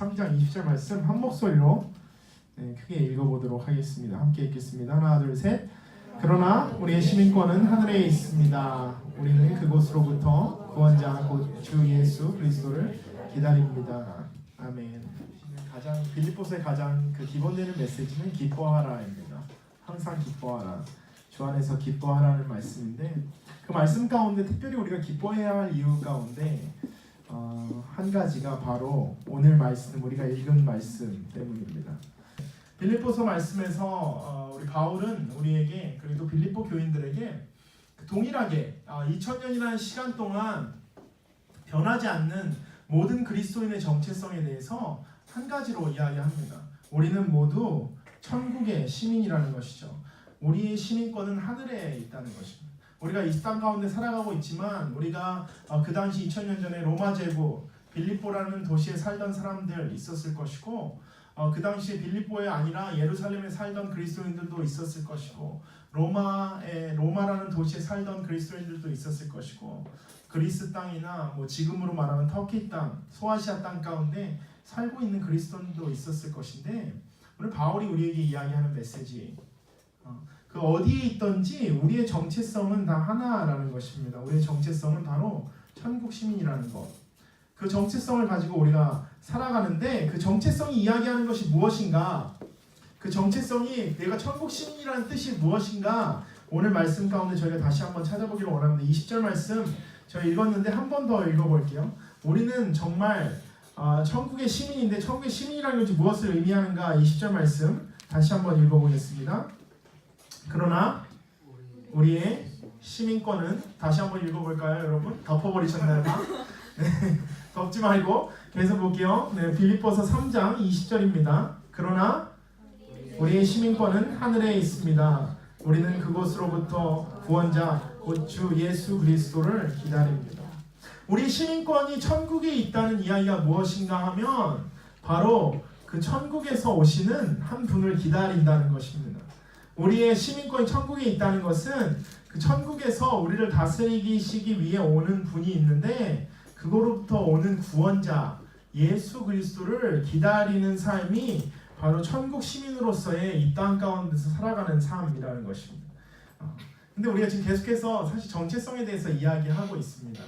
3장 20절 말씀 한 목소리로 크게 읽어보도록 하겠습니다. 함께 읽겠습니다. 하나 둘 셋. 그러나 우리의 시민권은 하늘에 있습니다. 우리는 그곳으로부터 구원자 곧 주 예수 그리스도를 기다립니다. 아멘. 빌립보서의 가장 기본되는 메시지는 기뻐하라입니다. 항상 기뻐하라. 주 안에서 기뻐하라는 말씀인데, 그 말씀 가운데 특별히 우리가 기뻐해야 할 이유 가운데 한 가지가 바로 오늘 말씀, 우리가 읽은 말씀 때문입니다. 빌립보서 말씀에서 우리 바울은 우리에게, 그리고 빌립보 교인들에게 동일하게 2000년이라는 시간 동안 변하지 않는 모든 그리스도인의 정체성에 대해서 한 가지로 이야기합니다. 우리는 모두 천국의 시민이라는 것이죠. 우리의 시민권은 하늘에 있다는 것입니다. 우리가 이 땅 가운데 살아가고 있지만, 우리가 그 당시 2000년 전에 로마 제국 빌립보라는 도시에 살던 사람들 있었을 것이고, 그 당시에 빌립보에 아니라 예루살렘에 살던 그리스도인들도 있었을 것이고, 로마라는 도시에 살던 그리스도인들도 있었을 것이고, 그리스 땅이나 지금으로 말하면 터키 땅, 소아시아 땅 가운데 살고 있는 그리스도인도 있었을 것인데, 오늘 바울이 우리에게 이야기하는 메시지, 그 어디에 있든지 우리의 정체성은 다 하나라는 것입니다. 우리의 정체성은 바로 천국 시민이라는 것. 그 정체성을 가지고 우리가 살아가는데, 그 정체성이 이야기하는 것이 무엇인가? 그 정체성이 내가 천국 시민이라는 뜻이 무엇인가? 오늘 말씀 가운데 저희가 다시 한번 찾아보기를 원합니다. 20절 말씀 저희 읽었는데 한 번 더 읽어볼게요. 우리는 정말 천국의 시민인데, 천국의 시민이라는 것이 무엇을 의미하는가? 20절 말씀 다시 한번 읽어보겠습니다. 그러나 우리의 시민권은, 다시 한번 읽어볼까요, 여러분? 덮어버리셨나요? 네, 덮지 말고 계속 볼게요. 네, 빌립보서 3장 20절입니다. 그러나 우리의 시민권은 하늘에 있습니다. 우리는 그곳으로부터 구원자 곧 주 예수 그리스도를 기다립니다. 우리 시민권이 천국에 있다는 이야기가 무엇인가 하면, 바로 그 천국에서 오시는 한 분을 기다린다는 것입니다. 우리의 시민권이 천국에 있다는 것은 그 천국에서 우리를 다스리시기 위해 오는 분이 있는데, 그거로부터 오는 구원자 예수 그리스도를 기다리는 삶이 바로 천국 시민으로서의 이 땅 가운데서 살아가는 삶이라는 것입니다. 근데 우리가 지금 계속해서 사실 정체성에 대해서 이야기하고 있습니다.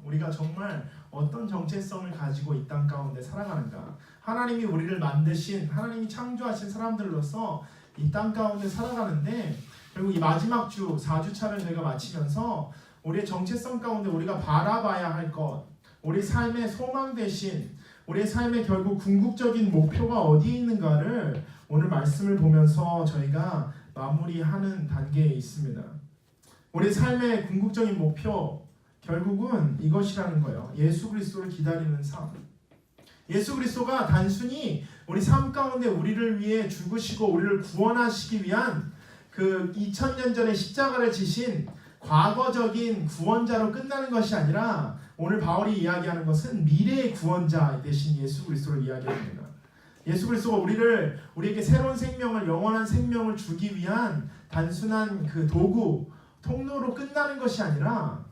우리가 정말 어떤 정체성을 가지고 이 땅 가운데 살아가는가? 하나님이 우리를 만드신, 하나님이 창조하신 사람들로서 이 땅 가운데 살아가는데, 그리고 이 마지막 주 4주차를 저희가 마치면서 우리의 정체성 가운데 우리가 바라봐야 할 것, 우리 삶의 소망 대신 우리의 삶의 결국 궁극적인 목표가 어디에 있는가를 오늘 말씀을 보면서 저희가 마무리하는 단계에 있습니다. 우리 삶의 궁극적인 목표, 결국은 이것이라는 거예요. 예수 그리스도를 기다리는 삶. 예수 그리스도가 단순히 우리 삶 가운데 우리를 위해 죽으시고 우리를 구원하시기 위한 그 2000년 전에 십자가를 지신 과거적인 구원자로 끝나는 것이 아니라, 오늘 바울이 이야기하는 것은 미래의 구원자 되신 예수 그리스도를 이야기합니다. 예수 그리스도가 우리에게 새로운 생명을, 영원한 생명을 주기 위한 단순한 그 도구, 통로로 끝나는 것이 아니라,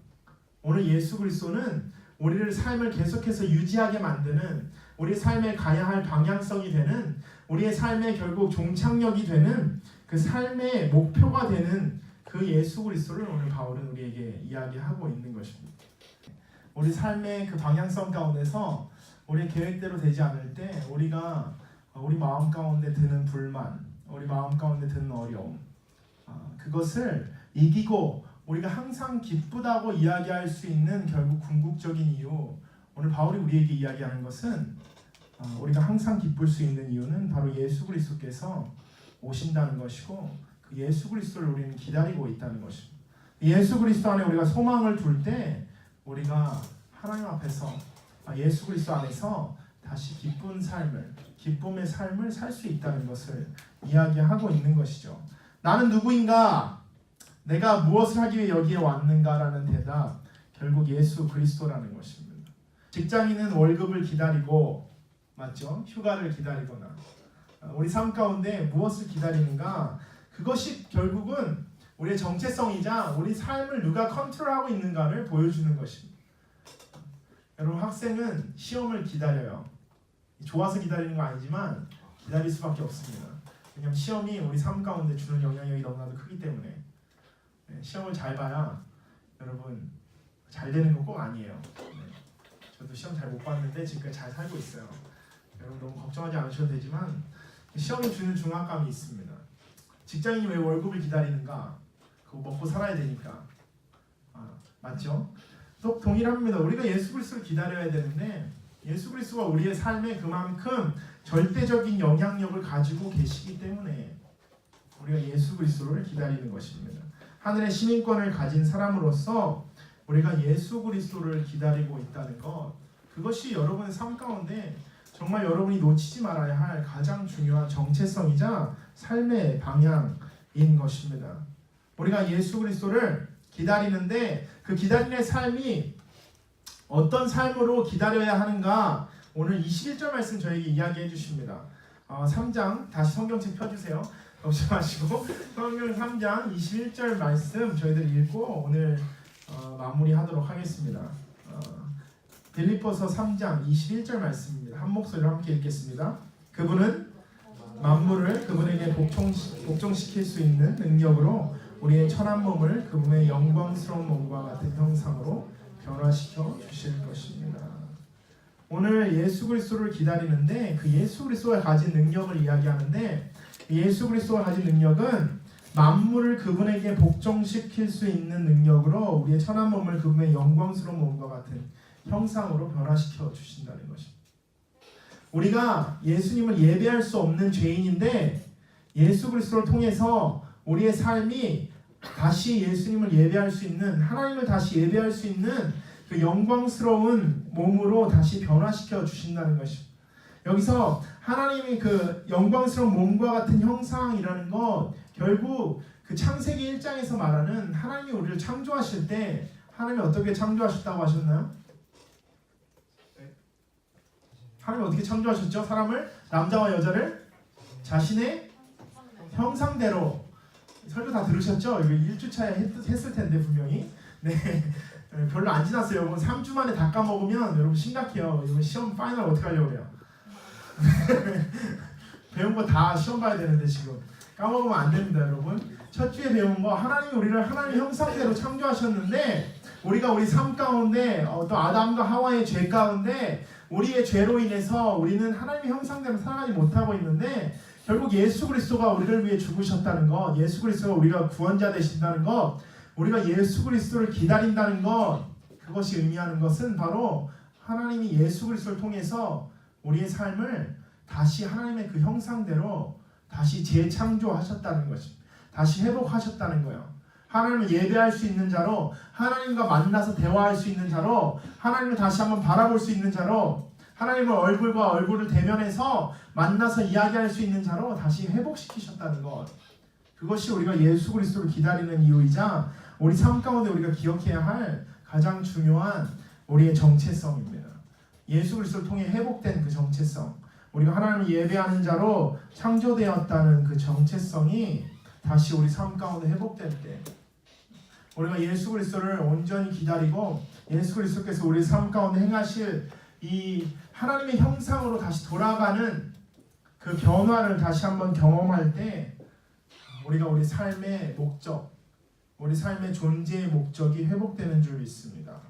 오늘 예수 그리스도는 우리를 삶을 계속해서 유지하게 만드는, 우리 삶에 가야 할 방향성이 되는, 우리의 삶의 결국 종착역이 되는, 그 삶의 목표가 되는 그 예수 그리스도를 오늘 바울은 우리에게 이야기하고 있는 것입니다. 우리 삶의 그 방향성 가운데서 우리의 계획대로 되지 않을 때, 우리 마음 가운데 드는 불만, 우리 마음 가운데 드는 어려움, 그것을 이기고 우리가 항상 기쁘다고 이야기할 수 있는 결국 궁극적인 이유, 오늘 바울이 우리에게 이야기하는 것은 우리가 항상 기쁠 수 있는 이유는 바로 예수 그리스도께서 오신다는 것이고, 그 예수 그리스도를 우리는 기다리고 있다는 것입니다. 예수 그리스도 안에 우리가 소망을 둘 때 우리가 하나님 앞에서, 예수 그리스도 안에서 다시 기쁜 삶을, 기쁨의 삶을 살 수 있다는 것을 이야기하고 있는 것이죠. 나는 누구인가? 내가 무엇을 하기 위해 여기에 왔는가라는 대답, 결국 예수 그리스도라는 것입니다. 직장인은 월급을 기다리고, 맞죠? 휴가를 기다리거나, 우리 삶 가운데 무엇을 기다리는가? 그것이 결국은 우리의 정체성이자 우리 삶을 누가 컨트롤하고 있는가를 보여주는 것입니다. 여러분, 학생은 시험을 기다려요. 좋아서 기다리는 거 아니지만 기다릴 수밖에 없습니다. 왜냐하면 시험이 우리 삶 가운데 주는 영향력이 너무나도 크기 때문에 시험을 잘 봐야 여러분 잘 되는 건 꼭 아니에요. 저도 시험 잘 못 봤는데 지금까지 잘 살고 있어요. 여러분 너무 걱정하지 않으셔도 되지만 시험이 주는 중압감이 있습니다. 직장인이 왜 월급을 기다리는가? 그거 먹고 살아야 되니까. 맞죠? 또 동일합니다. 우리가 예수 그리스도를 기다려야 되는데 예수 그리스도가 우리의 삶에 그만큼 절대적인 영향력을 가지고 계시기 때문에 우리가 예수 그리스도를 기다리는 것입니다. 하늘의 시민권을 가진 사람으로서 우리가 예수 그리스도를 기다리고 있다는 것, 그것이 여러분의 삶 가운데 정말 여러분이 놓치지 말아야 할 가장 중요한 정체성이자 삶의 방향인 것입니다. 우리가 예수 그리스도를 기다리는데 그 기다리는 삶이 어떤 삶으로 기다려야 하는가, 오늘 21절 말씀 저에게 이야기해 주십니다. 3장 다시 성경책 펴주세요. 걱정하시고 성경 3장 21절 말씀 저희들 읽고 오늘 마무리하도록 하겠습니다. 빌립보서 3장 21절 말씀입니다. 한 목소리로 함께 읽겠습니다. 그분은 만물을 그분에게 복종시킬 수 있는 능력으로 우리의 천한 몸을 그분의 영광스러운 몸과 같은 형상으로 변화시켜 주실 것입니다. 오늘 예수 그리스도를 기다리는데 그 예수 그리스도가 가진 능력을 이야기하는데, 예수 시그리스도가 가진 능력은 만물을 그분에게 복종시킬 수 있는 능력으로 우리의 천한 몸을 그분의 영광스러운 몸과 같은 형상으로 변화시켜 주신다는 것입니다. 우리가 예수님을 예배할 수 없는 죄인인데 예수 그리스도를 통해서 우리의 삶이 다시 예수님을 예배할 수 있는, 하나님을 다시 예배할 수 있는 그 영광스러운 몸으로 다시 변화시켜 주신다는 것입니다. 여기서 하나님이 그 영광스러운 몸과 같은 형상이라는 것, 결국 그 창세기 1장에서 말하는 하나님이 우리를 창조하실 때 하나님이 어떻게 창조하셨다고 하셨나요? 하나님이 어떻게 창조하셨죠? 사람을, 남자와 여자를 자신의 형상대로. 설교 다 들으셨죠? 이거 1주차에 했을 텐데 분명히. 네, 별로 안 지났어요. 여러분 3주 만에 다 까먹으면 여러분 심각해요. 여러분 시험 파이널 어떻게 하려고 그래요? 배운 거 다 시험 봐야 되는데 지금 까먹으면 안 됩니다. 여러분 첫 주에 배운 거, 하나님이 우리를 하나님의 형상대로 창조하셨는데 우리가 우리 삶 가운데 또 아담과 하와의 죄 가운데 우리의 죄로 인해서 우리는 하나님의 형상대로 살아가지 못하고 있는데, 결국 예수 그리스도가 우리를 위해 죽으셨다는 것, 예수 그리스도가 우리가 구원자 되신다는 것, 우리가 예수 그리스도를 기다린다는 것, 그것이 의미하는 것은 바로 하나님이 예수 그리스도를 통해서 우리의 삶을 다시 하나님의 그 형상대로 다시 재창조하셨다는 것입니다. 다시 회복하셨다는 거예요. 하나님을 예배할 수 있는 자로, 하나님과 만나서 대화할 수 있는 자로, 하나님을 다시 한번 바라볼 수 있는 자로, 하나님을 얼굴과 얼굴을 대면해서 만나서 이야기할 수 있는 자로 다시 회복시키셨다는 것, 그것이 우리가 예수 그리스도를 기다리는 이유이자 우리 삶 가운데 우리가 기억해야 할 가장 중요한 우리의 정체성입니다. 예수 그리스도를 통해 회복된 그 정체성, 우리가 하나님을 예배하는 자로 창조되었다는 그 정체성이 다시 우리 삶 가운데 회복될 때, 우리가 예수 그리스도를 온전히 기다리고 예수 그리스도께서 우리 삶 가운데 행하실 이 하나님의 형상으로 다시 돌아가는 그 변화를 다시 한번 경험할 때 우리가 우리 삶의 목적, 우리 삶의 존재의 목적이 회복되는 줄 믿습니다.